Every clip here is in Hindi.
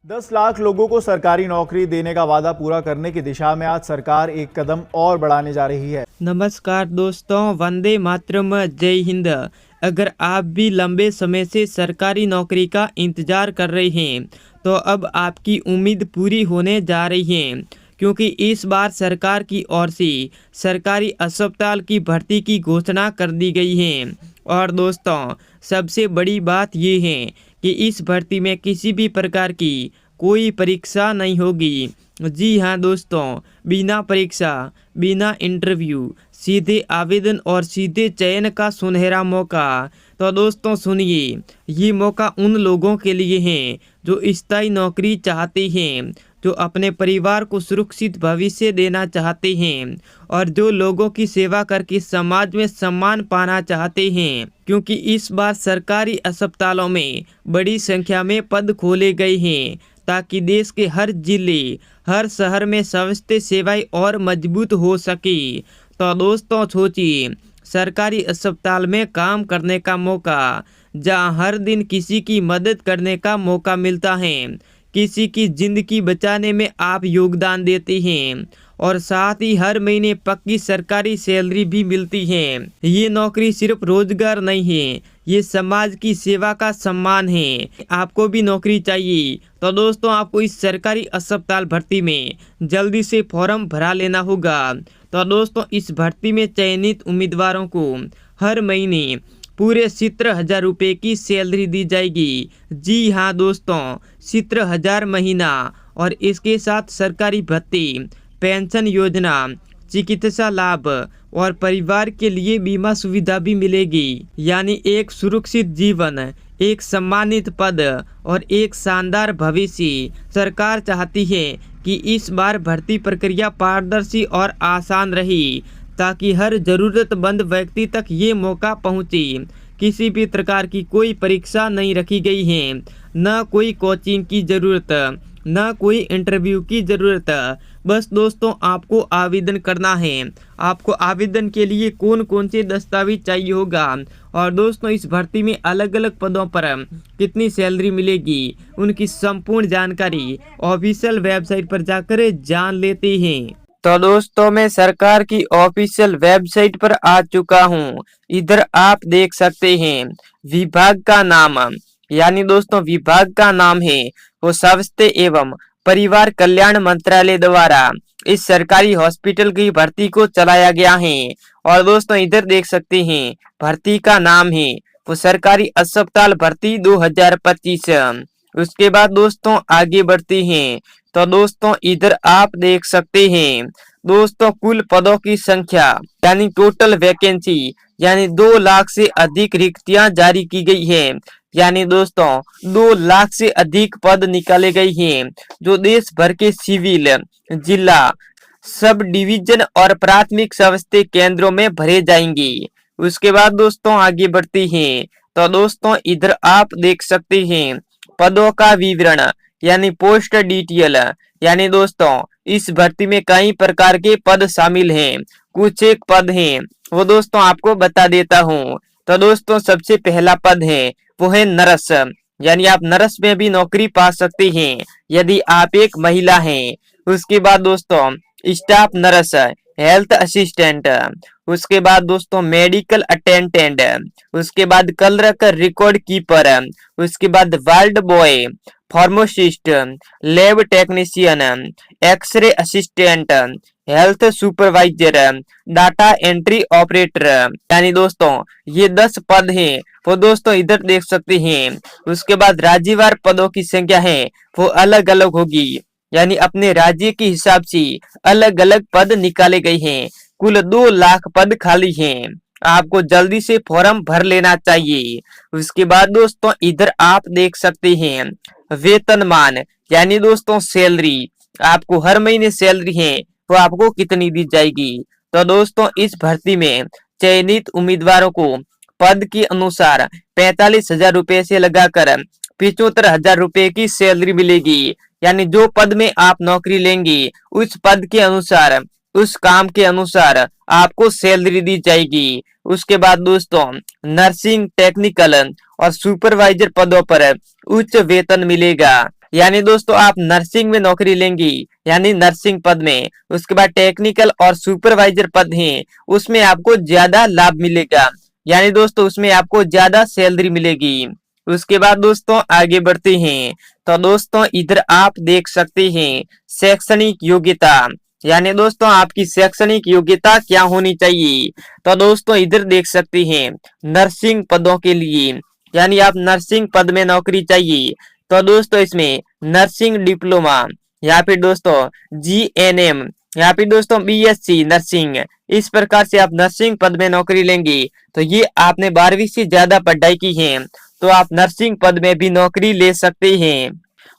10 लाख लोगों को सरकारी नौकरी देने का वादा पूरा करने की दिशा में आज सरकार एक कदम और बढ़ाने जा रही है। नमस्कार दोस्तों, वंदे मातरम, जय हिंद। अगर आप भी लंबे समय से सरकारी नौकरी का इंतज़ार कर रहे हैं तो अब आपकी उम्मीद पूरी होने जा रही है, क्योंकि इस बार सरकार की ओर से सरकारी अस्पताल की भर्ती की घोषणा कर दी गई है। और दोस्तों, सबसे बड़ी बात ये है कि इस भर्ती में किसी भी प्रकार की कोई परीक्षा नहीं होगी। जी हाँ दोस्तों, बिना परीक्षा, बिना इंटरव्यू, सीधे आवेदन और सीधे चयन का सुनहरा मौका। तो दोस्तों सुनिए, ये मौका उन लोगों के लिए है जो स्थायी नौकरी चाहते हैं, जो अपने परिवार को सुरक्षित भविष्य देना चाहते हैं और जो लोगों की सेवा करके समाज में सम्मान पाना चाहते हैं। क्योंकि इस बार सरकारी अस्पतालों में बड़ी संख्या में पद खोले गए हैं ताकि देश के हर जिले, हर शहर में स्वास्थ्य सेवाएं और मजबूत हो सके। तो दोस्तों सोचिए, सरकारी अस्पताल में काम करने का मौका, जहां हर दिन किसी की मदद करने का मौका मिलता है, किसी की जिंदगी बचाने में आप योगदान देते हैं और साथ ही हर महीने पक्की सरकारी सैलरी भी मिलती है। ये नौकरी सिर्फ रोजगार नहीं है, ये समाज की सेवा का सम्मान है। आपको भी नौकरी चाहिए तो दोस्तों आपको इस सरकारी अस्पताल भर्ती में जल्दी से फॉर्म भरा लेना होगा। तो दोस्तों, इस भर्ती में चयनित उम्मीदवारों को हर महीने पूरे 17,000 रुपये की सैलरी दी जाएगी। जी हाँ दोस्तों, 17,000 महीना। और इसके साथ सरकारी भत्ते, पेंशन योजना, चिकित्सा लाभ और परिवार के लिए बीमा सुविधा भी मिलेगी। यानी एक सुरक्षित जीवन, एक सम्मानित पद और एक शानदार भविष्य। सरकार चाहती है कि इस बार भर्ती प्रक्रिया पारदर्शी और आसान रही ताकि हर जरूरतमंद व्यक्ति तक ये मौका पहुँचे। किसी भी प्रकार की कोई परीक्षा नहीं रखी गई है, न कोई कोचिंग की ज़रूरत, न कोई इंटरव्यू की ज़रूरत। बस दोस्तों आपको आवेदन करना है। आपको आवेदन के लिए कौन कौन से दस्तावेज चाहिए होगा और दोस्तों इस भर्ती में अलग अलग पदों पर कितनी सैलरी मिलेगी, उनकी संपूर्ण जानकारी ऑफिशियल वेबसाइट पर जाकर जान लेते हैं। तो दोस्तों, मैं सरकार की ऑफिशियल वेबसाइट पर आ चुका हूँ। इधर आप देख सकते हैं विभाग का नाम, यानी दोस्तों विभाग का नाम है वो स्वास्थ्य एवं परिवार कल्याण मंत्रालय द्वारा इस सरकारी हॉस्पिटल की भर्ती को चलाया गया है। और दोस्तों इधर देख सकते हैं भर्ती का नाम है वो सरकारी अस्पताल भर्ती 2025। उसके बाद दोस्तों आगे बढ़ते हैं तो दोस्तों इधर आप देख सकते हैं दोस्तों कुल पदों की संख्या, यानी टोटल वैकेंसी, यानी 2 लाख से अधिक रिक्तियां जारी की गई है। यानी दोस्तों 2 लाख से अधिक पद निकाले गए हैं जो देश भर के सिविल, जिला, सब डिवीजन और प्राथमिक स्वास्थ्य केंद्रों में भरे जाएंगे। उसके बाद दोस्तों आगे बढ़ते हैं तो दोस्तों इधर आप देख सकते हैं पदों का विवरण, यानी पोस्ट डिटेल। यानी दोस्तों इस भर्ती में कई प्रकार के पद शामिल हैं। कुछ एक पद हैं वो दोस्तों आपको बता देता हूँ। तो दोस्तों सबसे पहला पद है वो है नर्स, यानी आप नर्स में भी नौकरी पा सकते हैं यदि आप एक महिला हैं। उसके बाद दोस्तों स्टाफ नर्स, हेल्थ असिस्टेंट, उसके बाद दोस्तों मेडिकल अटेंडेंट, उसके बाद क्लर्क रिकॉर्ड कीपर, उसके बाद ward boy, pharmacist, lab technician, x-ray assistant, health supervisor, data entry operator. यानी दोस्तों ये 10 पद हैं वो दोस्तों इधर देख सकते हैं। उसके बाद राज्यवार पदों की संख्या है वो अलग अलग होगी, यानी अपने राज्य के हिसाब से अलग अलग पद निकाले गए हैं। कुल 2 लाख पद खाली हैं। आपको जल्दी से फॉर्म भर लेना चाहिए। उसके बाद दोस्तों इधर आप देख सकते हैं वेतनमान, यानी दोस्तों सैलरी, आपको हर महीने सैलरी है वो आपको कितनी दी जाएगी। तो दोस्तों इस भर्ती में चयनित उम्मीदवारों को पद के अनुसार 45,000 रुपए से लगाकर 75,000 रुपए की सैलरी मिलेगी। यानी जो पद में आप नौकरी लेंगे उस पद के अनुसार, उस काम के अनुसार आपको सैलरी दी जाएगी। उसके बाद दोस्तों नर्सिंग, टेक्निकल और सुपरवाइजर पदों पर उच्च वेतन मिलेगा। यानी दोस्तों आप नर्सिंग में नौकरी लेंगी, यानी नर्सिंग पद में। उसके बाद टेक्निकल और सुपरवाइजर पद हैं, उसमें आपको ज्यादा लाभ मिलेगा, यानी दोस्तों उसमें आपको ज्यादा सैलरी मिलेगी। उसके बाद दोस्तों आगे बढ़ते हैं, तो दोस्तों इधर आप देख सकते हैं शैक्षणिक योग्यता, यानी दोस्तों आपकी शैक्षणिक योग्यता क्या होनी चाहिए। तो दोस्तों इधर देख सकते हैं नर्सिंग पदों के लिए, यानी आप नर्सिंग पद में नौकरी चाहिए, तो दोस्तों इसमें नर्सिंग डिप्लोमा या फिर दोस्तों GNM या फिर दोस्तों BSc नर्सिंग, इस प्रकार से आप नर्सिंग पद में नौकरी लेंगे। तो ये आपने 12वीं से ज्यादा पढ़ाई की है तो आप नर्सिंग पद में भी नौकरी ले सकते हैं।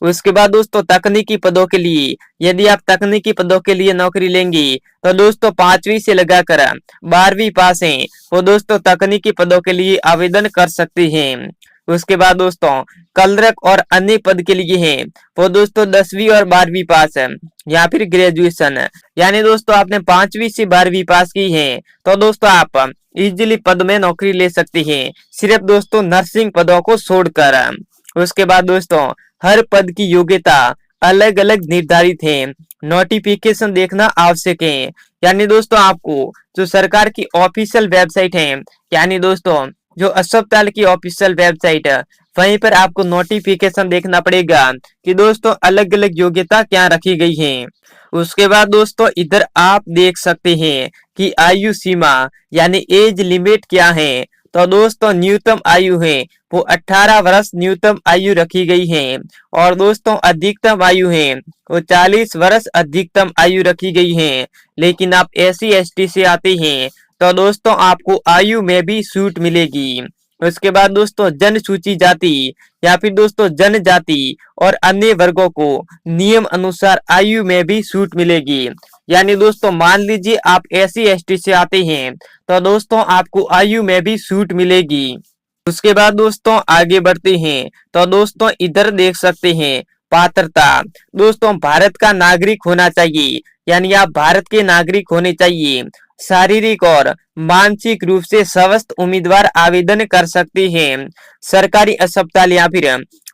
उसके बाद दोस्तों तकनीकी पदों के लिए, यदि आप तकनीकी पदों के लिए नौकरी लेंगे तो दोस्तों 5वीं से लगाकर 12वीं पास हैं वो दोस्तों तकनीकी पदों के लिए आवेदन कर सकते हैं। उसके बाद दोस्तों क्लर्क और अन्य पद के लिए हैं वो दोस्तों 10वीं और 12वीं पास है या फिर ग्रेजुएशन, यानी दोस्तों आपने 5वीं से 12वीं पास की है तो दोस्तों आप इजीली पद में नौकरी ले सकते हैं, सिर्फ दोस्तों नर्सिंग पदों को छोड़कर। उसके बाद दोस्तों हर पद की योग्यता अलग अलग निर्धारित है, नोटिफिकेशन देखना आवश्यक है, यानी दोस्तों आपको जो सरकार की ऑफिशियल वेबसाइट है, यानी दोस्तों जो अस्पताल की ऑफिशियल वेबसाइट है वहीं पर आपको नोटिफिकेशन देखना पड़ेगा कि दोस्तों अलग अलग योग्यता क्या रखी गई है। उसके बाद दोस्तों इधर आप देख सकते हैं कि आयु सीमा यानी एज लिमिट क्या है। तो दोस्तों न्यूनतम आयु है वो 18 वर्ष न्यूनतम आयु रखी गई है और दोस्तों अधिकतम आयु है वो 40 वर्ष अधिकतम आयु रखी गई है। लेकिन आप SC ST से आते हैं तो दोस्तों आपको आयु में भी छूट मिलेगी। उसके बाद दोस्तों जनसूची जाति या फिर दोस्तों जनजाति और अन्य वर्गों को नियम अनुसार आयु में भी छूट मिलेगी, यानी दोस्तों मान लीजिए आप SC ST से आते हैं तो दोस्तों आपको आयु में भी छूट मिलेगी। उसके बाद दोस्तों आगे बढ़ते हैं, तो दोस्तों इधर देख सकते हैं पात्रता, दोस्तों भारत का नागरिक होना चाहिए, यानी आप भारत के नागरिक होने चाहिए। शारीरिक और मानसिक रूप से स्वस्थ उम्मीदवार आवेदन कर सकते हैं। सरकारी अस्पताल या फिर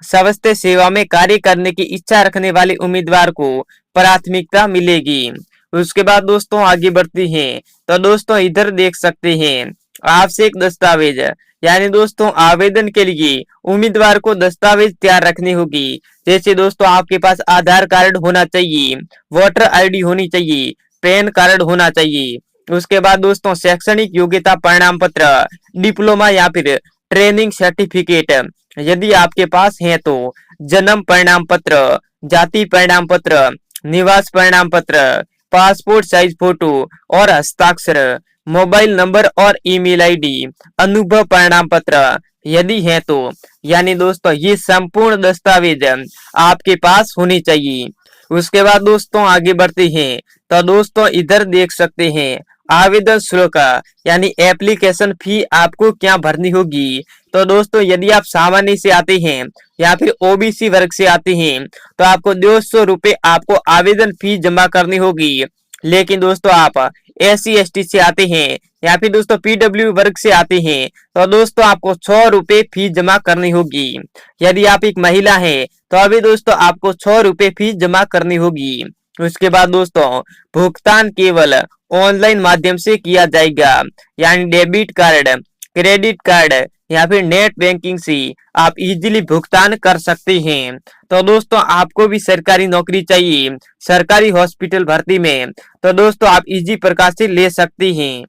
स्वास्थ्य सेवा में कार्य करने की इच्छा रखने वाले उम्मीदवार को प्राथमिकता मिलेगी। उसके बाद दोस्तों आगे बढ़ते हैं, तो दोस्तों इधर देख सकते हैं आवश्यक दस्तावेज, यानी दोस्तों आवेदन के लिए उम्मीदवार को दस्तावेज तैयार रखनी होगी, जैसे दोस्तों आपके पास आधार कार्ड होना चाहिए, वोटर ID होनी चाहिए, पैन कार्ड होना चाहिए। उसके बाद दोस्तों शैक्षणिक योग्यता प्रमाण पत्र, डिप्लोमा या फिर ट्रेनिंग सर्टिफिकेट यदि आपके पास है तो जन्म प्रमाण पत्र, जाति प्रमाण पत्र, निवास प्रमाण पत्र, पासपोर्ट साइज फोटो और हस्ताक्षर, मोबाइल नंबर और ईमेल ID, अनुभव प्रमाण पत्र यदि है तो, यानी दोस्तों ये संपूर्ण दस्तावेज आपके पास होने चाहिए। उसके बाद दोस्तों आगे बढ़ते हैं, तो दोस्तों इधर देख सकते हैं आवेदन शुल्क यानी एप्लीकेशन फी आपको क्या भरनी होगी। तो दोस्तों यदि आप सामान्य से आते हैं या फिर OBC वर्ग से आते हैं तो आपको 200 रुपए आपको आवेदन फी जमा करनी होगी। लेकिन दोस्तों आप SC ST से आते हैं या फिर दोस्तों PW वर्ग से आते हैं तो दोस्तों आपको 100 रुपए फीस जमा करनी होगी। यदि आप एक महिला हैं तो अभी दोस्तों आपको 100 रुपए फीस जमा करनी होगी। उसके बाद दोस्तों भुगतान केवल ऑनलाइन माध्यम से किया जाएगा, यानी डेबिट कार्ड, क्रेडिट कार्ड या फिर नेट बैंकिंग से आप इजीली भुगतान कर सकते हैं। तो दोस्तों आपको भी सरकारी नौकरी चाहिए सरकारी हॉस्पिटल भर्ती में, तो दोस्तों आप इजी प्रकार से ले सकते हैं।